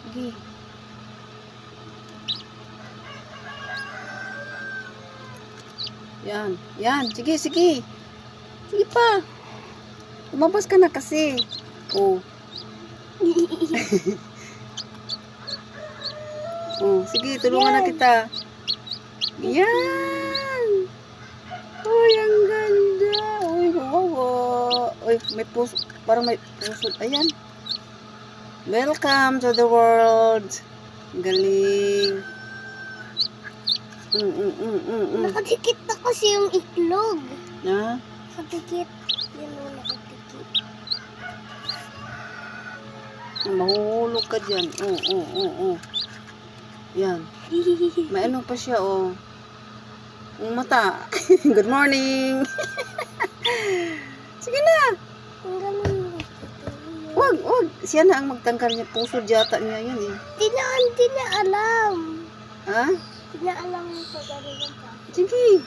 Sige. Yan. Yan. Sige, sige. Sige pa. Lumabas ka na kasi. Oh. Oh, sige, tulungan na kita. Yan. Uy, ang ganda. Uy, wow. Uy, may puso. Parang may puso. Ayan. Welcome to the world. Galing. Nakadikit na kasi yung itlog. Ha? Nakadikit. Yan o, nakadikit. Mahuhulog ka dyan. Oo. Yan. May ano pa siya, oh. Ang mata. Good morning. Sige na. Ang galing. Wag. Siya na ang magtanggal niya. Puso yata niya yan, eh. Di na alam. Ha? Di na alam yung pag-arilan pa. Sige.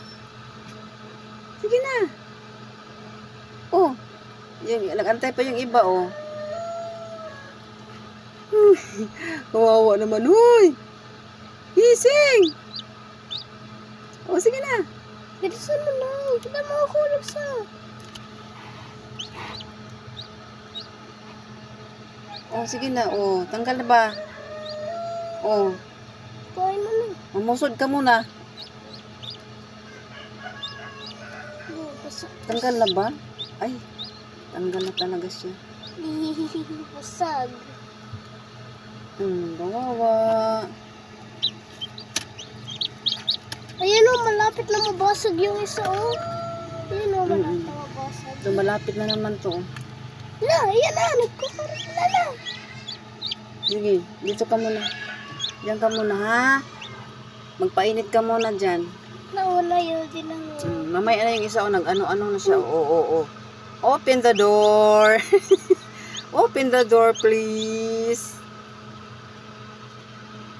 Sige na. Oh. Yung, nag-antay pa yung iba, oh. Kawawa naman, huy. Gising. Oh, sige na. Bilisan mo na. Hindi na makakulog sa. Oh, sige na. Oh, tanggal na ba? Oh, Kuhain mo na. mamusod ka muna. Basag. Tanggal na ba? Ay, tanggal na talaga siya. Basag. Bawawa. Ayan o, malapit na mabasag yung isa o. Ayan o, malapit na mabasag. So, malapit na naman to. La, ayan na, nagkukulit na. Sige, dito ka muna. Diyan ka muna, ha? Magpainit ka muna dyan. Nawala yun din ang... Mamaya na yung isa, nag-ano-ano na siya. Oo. Open the door. Open the door, please.